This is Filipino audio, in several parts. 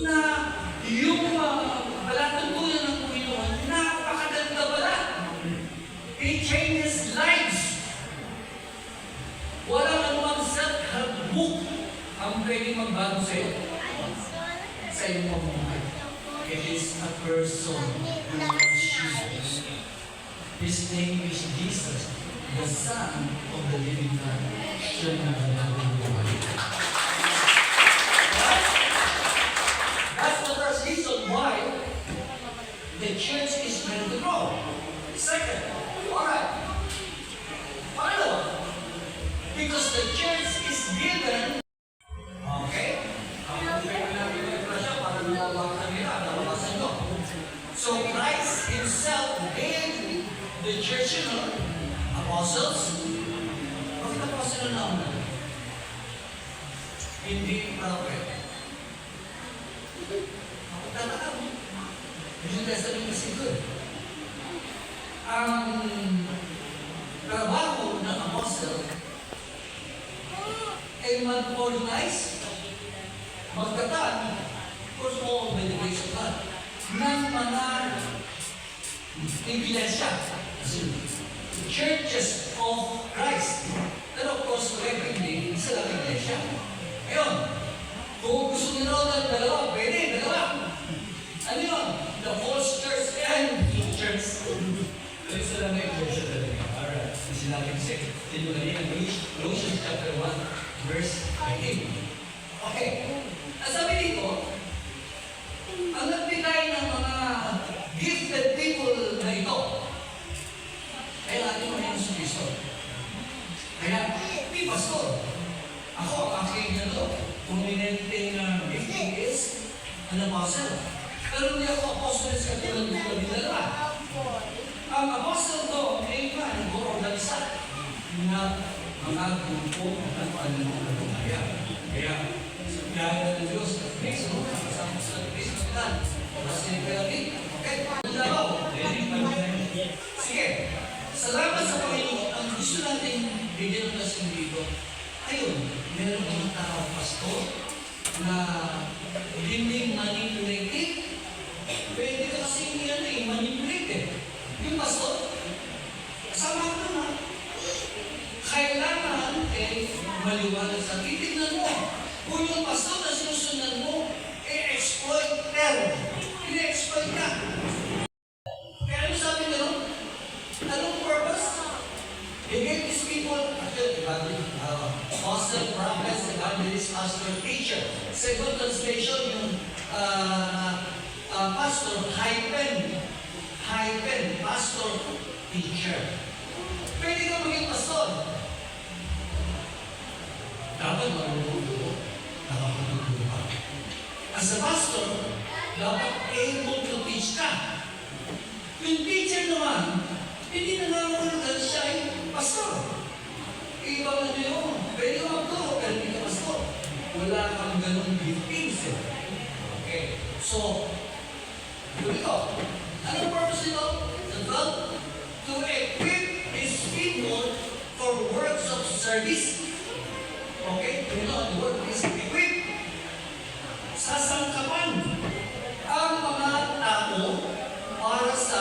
na yung palatuntunan ng Panginoon, napakaganda pala. It changes lives. Walang anumang self-help book ang pwede magbago sa'yo. Sa iyong pamumuhay. It is a person who loves Jesus. His name is Jesus, the Son of the living God. Siya na nagagawang buhay. That's the first reason why the church is meant to grow. Second, alright. Pangalawa, because the church is given, okay? So Christ Himself gave the church, apostles. Bakit apostle na una? Hindi prophet. Ako talaga mo. New Testament is good. Ang trabaho ng apostle ay mag-organize, magkatan, for all by the grace of God, ng mga iglesia, churches of Christ. Pero of course, regularly, isa lang iglesia. Ngayon, kung gusto nyo ng dalawa, pwede, dalawa. Ano yun? The false church and the church. So, isa lang na iglesia talaga. Alright. Kasi natin kasi, tinulali ng Colossians chapter 1, verse 18. Okay. Sabi dito, ang nagbigay ng mga gifted people na ito, ay natin mo yung Kristo. Kaya, di pastor. Ako, ang aking prominente na gifting is an apostle. Pero hindi ako apostle sa katulad ng dalawa. Ang apostle to, ay iba, nag-organisa na mga grupo at ano kaya. Kaya, kaya ng Diyos, Kristo, kasama sa Kristo natin. Kasi kaya din, okay? Sige, salamat sa Panginoon. Ang gusto natin bigyan ng kasing dito, ayun, meron mga tao, pastor, na hindi manipulated. Pwede ka kasi manipulated. Yung pastor, kasama ko na, kailangan maliwanag sa titignan mo. Kung yung pastor na sinusundan mo, exploiter. Ine-exploit ka. Kaya ano sabi nyo? Anong purpose? He gave these people, apostle, prophets, evangelist, pastor, teacher. Second translation, yung pastor, hyphen, pastor, teacher. Pwede ka maging pastor. Dapat marunong nakapagtuturo ka. As a pastor, dapat able to teach ka. Yung teacher naman, hindi na nangangulutan siya ay pastor. Iba na yun. Pwede ka magturo, pero hindi ka pastor. Wala kang ganong giftings. Okay. So, ito. Anong purpose nito? To equip His people for works of service. Okay? You know, the word is equip. Sasangkapan ang mga tao para sa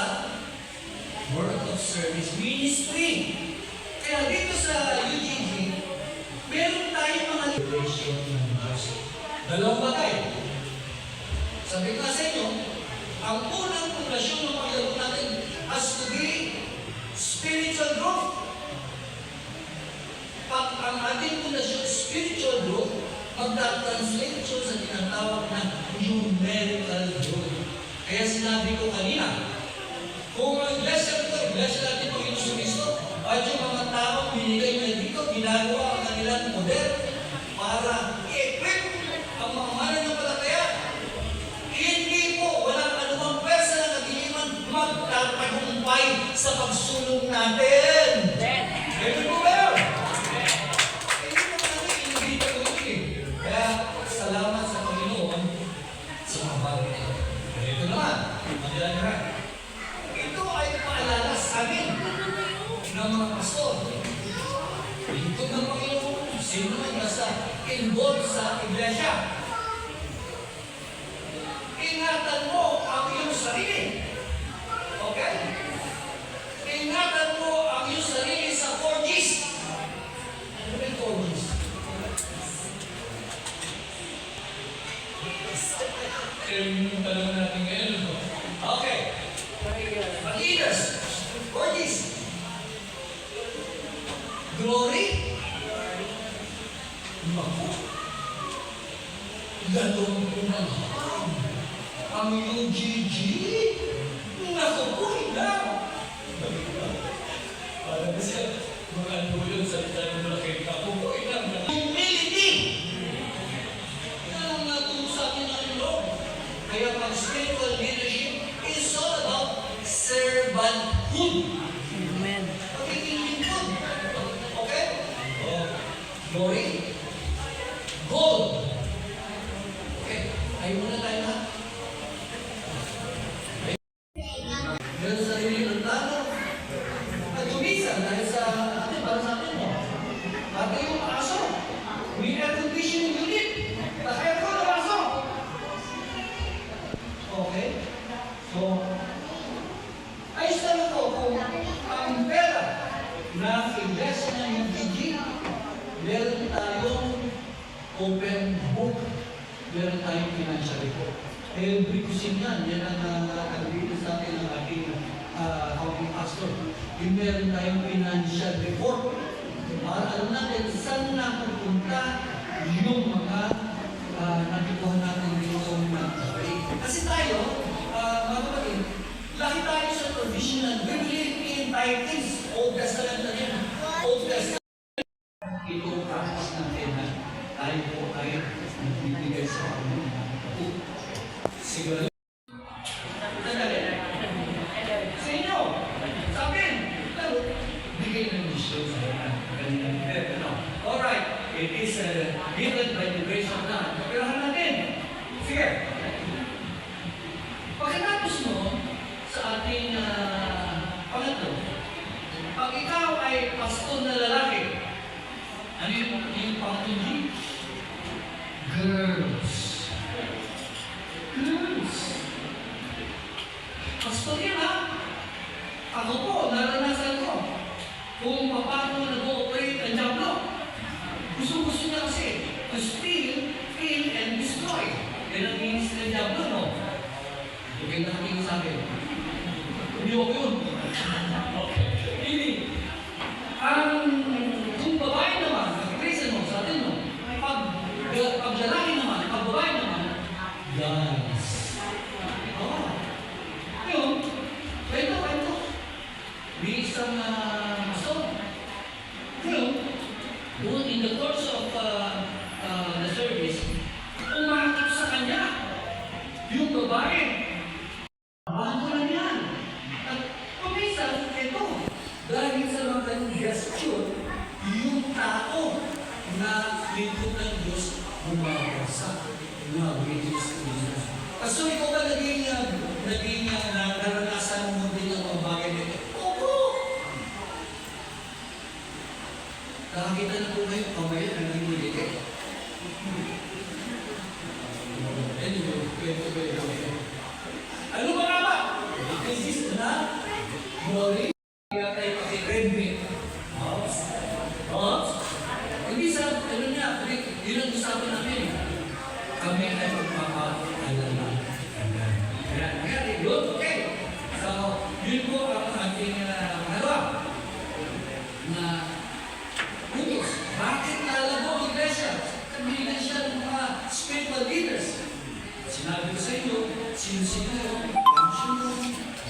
work of service ministry. Kaya dito sa UGG, meron tayong mga liberation ng Diyos. Dalawang bagay. Sabi ko sa inyo, ang unang pundasyon ng Panginoon natin has to be spiritual growth. Pag ang ating pundasyon spiritual growth, magta-translate siya sa tinatawag na numerical growth. Kaya sinabi ko kanina, kung ang iglesia natin Panginoon Kristo, at yung mga tao binigay niya dito, ginagawa ang kanilang model para i-equip ang mga mananampalataya. Hindi po, walang anumang pwersa na nag-iiman magtatagumpay sa pagsulong natin. Ganun po ba yun? Kaya, salamat sa Panginoon sa mga bagay ito. Ito naman, magdala. Ito ay paalala sa amin ng mga pastor. Lingkod ng Panginoon, sino man nasa involved sa iglesia. Yung tanong natin ngayon. No? Okay. Leaders. Gorgeous. Glory. Naku. Lalong pumalham. Ang UGG. Naku po, hilang. Parang kasi mga ano yun sa tanong malaki. Naku po, hilang. Humility. Yan ang naturo sa atin ng Lord. Kaya pang spiritual leadership is all about servanthood. Amen. Pagiging lingkod. Okay? Oh, glory. Gold. Okay. Ayaw muna tayo na. Meron sa sarili ng tao. At tumisan dahil sa atin, para sa atin mo. At yung aso. May air conditioning unit. Kaya ko ng aso. Okay? So, ayos lang ito kung ang pera na invest na yung DG, meron tayong open book, meron tayong financial report. Every kusin yan, yan ang nag-dito sa atin ng ating accounting pastor. Yung meron tayong financial report, para alam natin saan napupunta yung mga nakikuha natin dito ng kasi tayo, mga kapatid, laki tayo sa provisional. We believe in tithes. Old Testament na rin. Old Testament. Ito ang practice natin na tayo po ay nagbibigay sa amin. Siguro. Sa inyo, sa akin, bigay ng mission sa kanina. Alright, it is given by the grace of God. Kapirahan natin. Sige. Pagkatapos mo sa ating pangatlo, pag ikaw ay pastor na lalaki, ano yung pangatlo? Girls. Girls. Pastor yan ha? Ako po, naranasan ko kung paano nag-ooperate ang Diablo. Gusto niya kasi to steal, kill, and destroy. Yan ang ministry ng Diablo, no? Okay, nakakita sa akin. Hindi ako yun. Okay. Hindi. Kung babae naman, nag-reason mo sa atin mo, pag lalaki naman, pag babae naman, guys. Oh. Yun. Kwento. May isang mason. Yun. Doon in the course of the service, umakit sa kanya yung babae. Bago lang yan. At kumisan, ito, dahil sa mga ganong gesture, yung tao na lingkod ng Diyos bumabasa na witness to Jesus. So, ikaw ba naging naranasan mo din ang mga bagay nito? Opo! Nakakita na po kayo, kamaya na nangyulit eh. Anyway, ano ba nga ba? This is na glory. Kaya tayo paki-redmit. Hindi sa, ano niya, yun ang usapan namin. Kami ay magpapaalala. Kaya, yun, okay. So, yun po ang ating halawa. Na, utos, bakit lalago ang iglesia? Kabilan siya ng mga spiritual leaders. Sinabi ko sa inyo, sino-sino yun,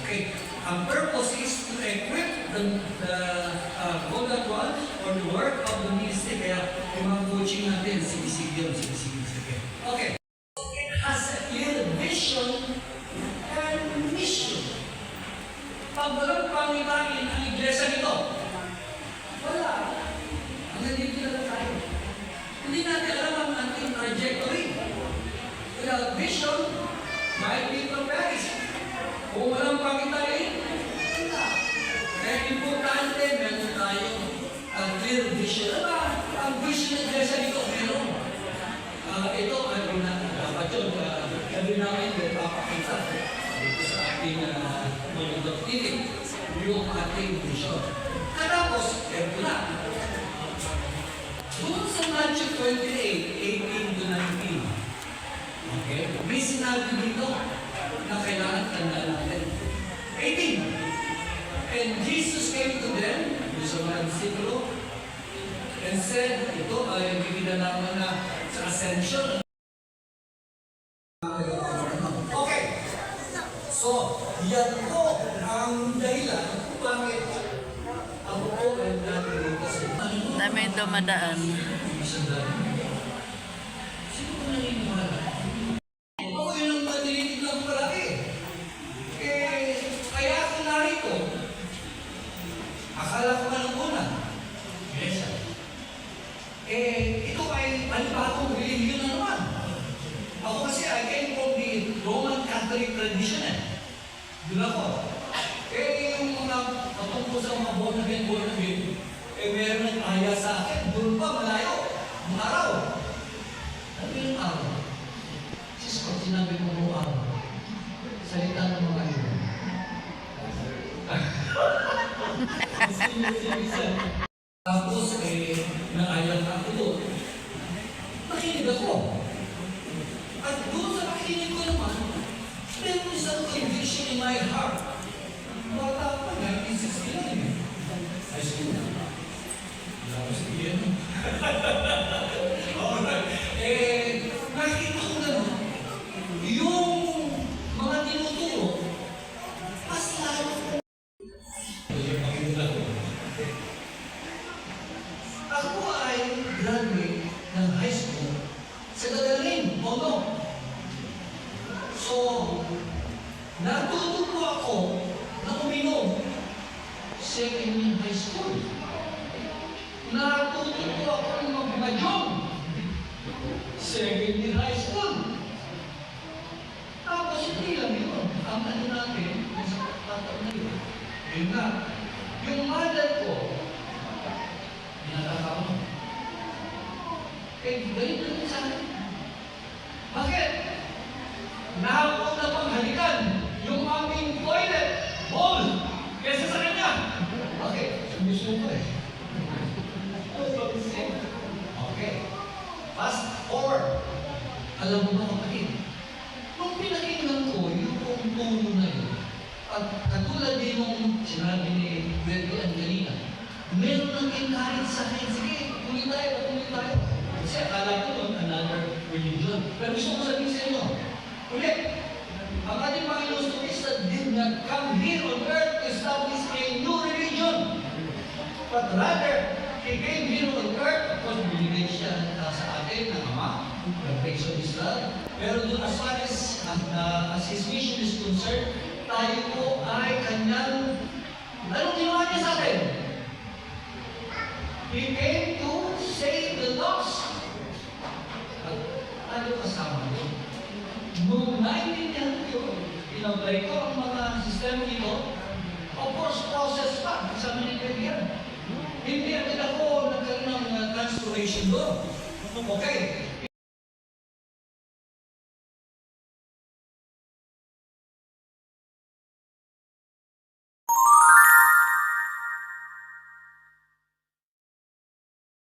okay. Ang purpose is to equip the God's ones for the work of the ministry. Kaya yung mga coaching natin, sige. Okay. It has a clear vision and mission. Pag walang pangitangin ang iglesia nito, wala. Hanggang dito na tayo. Hindi natin alam ang ating trajectory. Without vision, might be from Paris. Kung walang pangitangin, wala. Kaya importante, meron tayo ang clear vision. Ang vision ng iglesia nito, meron. Ito, dapat yun, sabi namin, papakita dito sa ating mga titik, yung ating vision. Katapos, ito na. Doon sa Matthew 28, 18 to 19, Okay? May sinabi dito na kailangan tandaan natin. 18. And Jesus came to them, yung sa mga disipulo, and said, ito ay bibida naman na sa ascension. Okay. So, yan po ang dahilan kung bakit ako po ay nandito sa Dami dumadaan. Sino po naniniwala? Ako yun ang maliit lang palaki. Kaya ako narito. Akala ko man ang una. Yes. Ito ay panibagong religion na naman. Ako kasi I came from the Roman Catholic tradition. Doon ako. Yung mga patungkol sa mga born again, meron ng aya sa akin. Doon pa, malayo. Ang araw. Ano yung araw? Sis ko, sinabi mo mo araw. Salita ng mga iba. Tapos, nangayang ako doon. Nakinig ako. At doon sa nakinig ko naman, meron isang conviction in my heart. Bata pa, 1960 lang eh. High school na. Wala ko sa iyan. Alright. Nakita ko gano'n, yung mga tinuturo, mas lalo ko. Ako ay graduate ng high school sa Gagaling, Mono. So, natuto po ako na uminom second year high school. Natuto po ako ng magmadyong second year high school. Tapos hindi lang yun. Ang ano natin, sa patag na yun. Yun nga, yung mother ko, pinataka mo. Ganito din sa akin. Bakit? Nakapot na panghalikan yung aming toilet bowl kesa sa kanya. Bakit? Gusto ko eh. Okay. Fast forward. Alam mo ba kapatid? Nung pinakinggan ko yung tono na yun, at katulad din nung sinabi ni Betty Angelina, meron nang encourage sa akin, sige, tuloy tayo. Kasi akala ko nun, another religion. Pero gusto ko sabihin sa inyo, ulit, ang ating Panginoon Kristo did not come here on earth to establish a new religion. But rather, He came here on earth, of course, binigay siya sa atin ng Ama, the grace of His love. Pero doon as far as His mission is concerned, tayo po ay Kanyang, anong ginawa niya sa atin? He came to save the lost. At ano kasama yun? Noong 1992, in-apply ko ang mga sistema nito, of course, process pa, kasama ni Kaibigan. Hindi agad ako nagkaroon ng transformation doon. Okay.